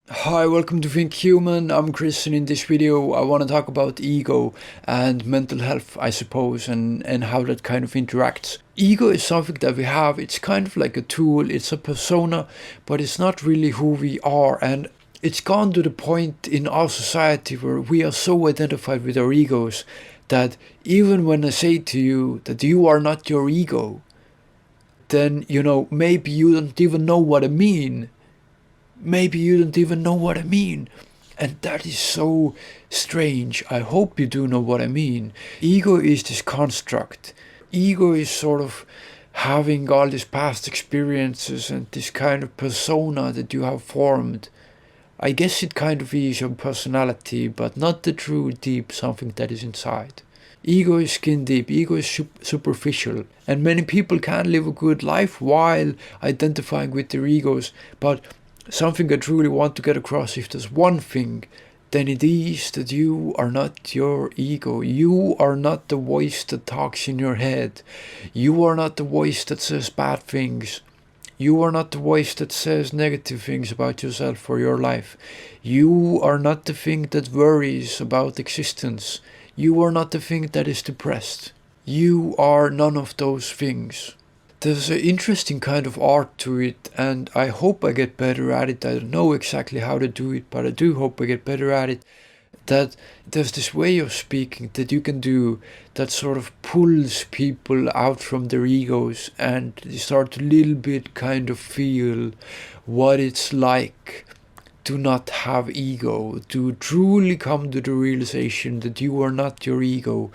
Hi, welcome to Think Human. I'm Chris, and in this video I want to talk about ego and mental health, I suppose, and how that kind of interacts. Ego is something that we have. It's kind of like a tool, it's a persona, but it's not really who we are. And it's gone to the point in our society where we are so identified with our egos that even when I say to you that you are not your ego, then, maybe you don't even know what I mean. Maybe you don't even know what I mean. And that is so strange. I hope you do know what I mean. Ego is this construct. Ego is sort of having all these past experiences and this kind of persona that you have formed. I guess it kind of is your personality, but not the true deep something that is inside. Ego is skin deep, ego is superficial, and many people can live a good life while identifying with their egos, but something I truly want to get across, if there's one thing, then it is that you are not your ego. You are not the voice that talks in your head. You are not the voice that says bad things. You are not the voice that says negative things about yourself or your life. You are not the thing that worries about existence. You are not the thing that is depressed. You are none of those things. There's an interesting kind of art to it, and I hope I get better at it. I don't know exactly how to do it, but I do hope I get better at it. That there's this way of speaking that you can do that sort of pulls people out from their egos, and they start to little bit kind of feel what it's like to not have ego, to truly come to the realization that you are not your ego.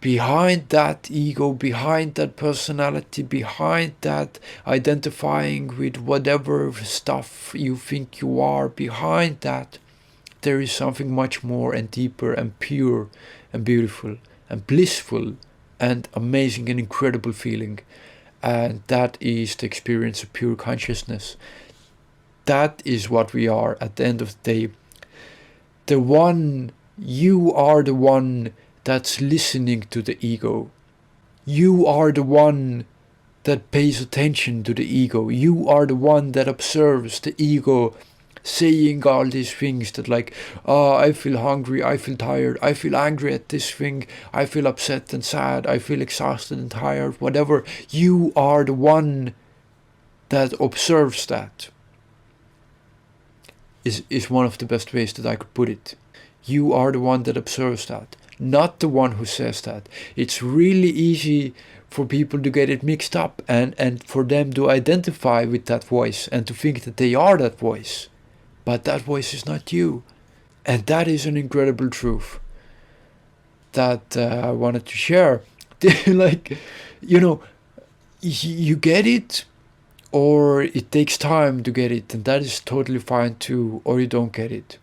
Behind that ego, behind that personality, behind that identifying with whatever stuff you think you are, behind that, there is something much more and deeper and pure and beautiful and blissful and amazing and incredible feeling. And that is the experience of pure consciousness. That is what we are at the end of the day. You are the one that's listening to the ego. You are the one that pays attention to the ego. You are the one that observes the ego saying all these things that, like, oh, I feel hungry, I feel tired, I feel angry at this thing, I feel upset and sad, I feel exhausted and tired, whatever. You are the one that observes that. Is one of the best ways that I could put it. You are the one that observes that, not the one who says that. It's really easy for people to get it mixed up, and for them to identify with that voice and to think that they are that voice. But that voice is not you. And that is an incredible truth that I wanted to share. Like, you get it, or it takes time to get it, and that is totally fine too, or you don't get it.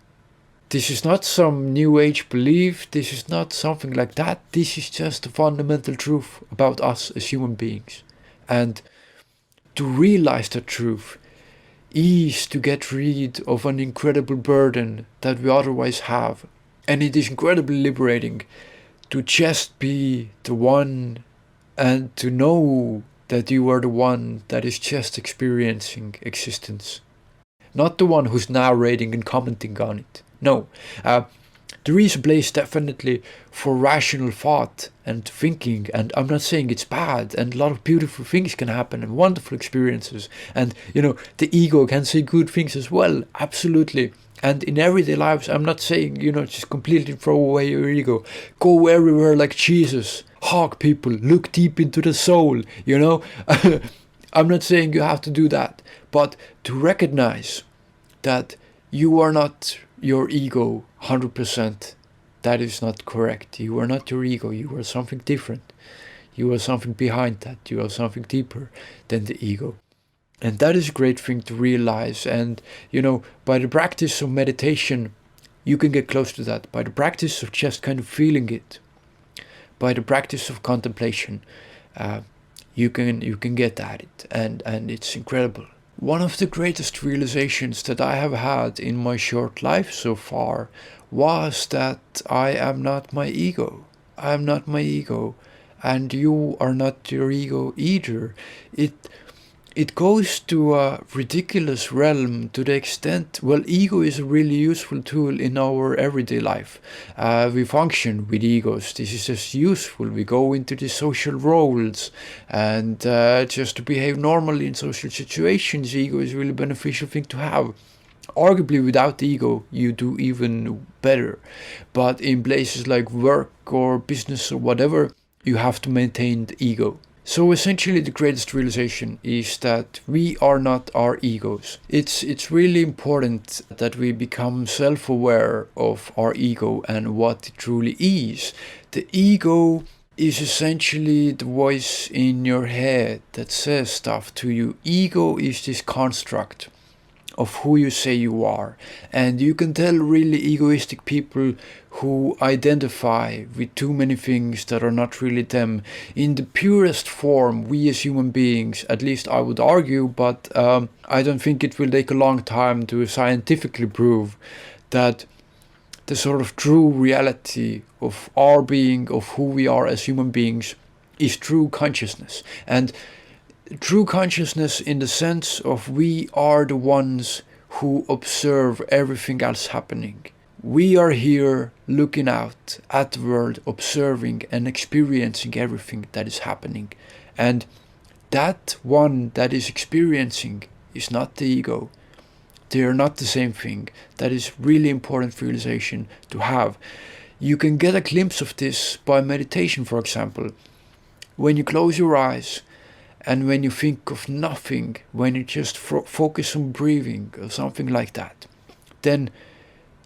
This is not some new age belief, this is not something like that. This is just a fundamental truth about us as human beings. And to realize that truth is to get rid of an incredible burden that we otherwise have. And it is incredibly liberating to just be the one and to know that you are the one that is just experiencing existence. Not the one who's narrating and commenting on it. No, there is a place definitely for rational thought and thinking, and I'm not saying it's bad, and a lot of beautiful things can happen and wonderful experiences, and the ego can say good things as well, absolutely. And in everyday lives, I'm not saying, just completely throw away your ego, go everywhere like Jesus, hug people, look deep into the soul, I'm not saying you have to do that, but to recognize that you are not your ego 100%. That is not correct. You are not your ego. You are something different. You are something behind that. You are something deeper than the ego. And that is a great thing to realize. And, by the practice of meditation, you can get close to that. By the practice of just kind of feeling it. By the practice of contemplation, you can get at it. And it's incredible. One of the greatest realizations that I have had in my short life so far was that I am not my ego. I am not my ego, and you are not your ego either. it goes to a ridiculous realm to the extent, well, ego is a really useful tool in our everyday life. We function with egos. This is just useful. We go into the social roles and just to behave normally in social situations, ego is a really beneficial thing to have. Arguably, without ego, you do even better. But in places like work or business or whatever, you have to maintain the ego. So essentially the greatest realization is that we are not our egos. It's really important that we become self-aware of our ego and what it truly is. The ego is essentially the voice in your head that says stuff to you. Ego is this construct of who you say you are. And you can tell really egoistic people who identify with too many things that are not really them. In the purest form, we as human beings, at least I would argue, but I don't think it will take a long time to scientifically prove that the sort of true reality of our being, of who we are as human beings, is true consciousness. And true consciousness in the sense of we are the ones who observe everything else happening. We are here looking out at the world, observing and experiencing everything that is happening. And that one that is experiencing is not the ego. They are not the same thing. That is really important realization to have. You can get a glimpse of this by meditation, for example. When you close your eyes, and when you think of nothing, when you just focus on breathing or something like that, then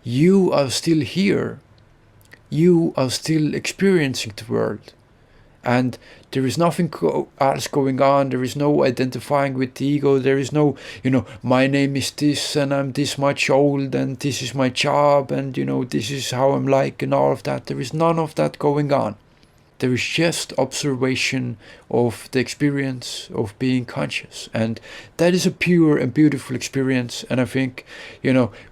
you are still here. You are still experiencing the world. And there is nothing else going on. There is no identifying with the ego. There is no, my name is this and I'm this much old and this is my job and, this is how I'm like and all of that. There is none of that going on. There is just observation of the experience of being conscious. And that is a pure and beautiful experience. And I think,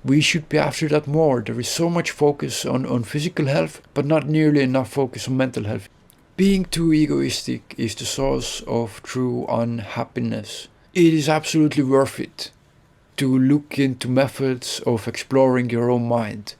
we should be after that more. There is so much focus on physical health, but not nearly enough focus on mental health. Being too egoistic is the source of true unhappiness. It is absolutely worth it to look into methods of exploring your own mind.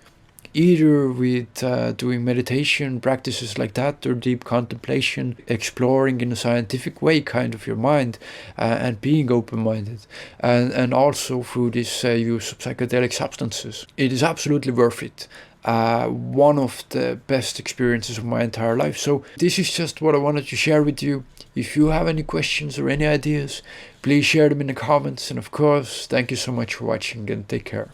Either with doing meditation practices like that or deep contemplation, exploring in a scientific way kind of your mind and being open-minded, and also through this use of psychedelic substances. It is absolutely worth it. One of the best experiences of my entire life. So this is just what I wanted to share with you. If you have any questions or any ideas, please share them in the comments. And of course, thank you so much for watching and take care.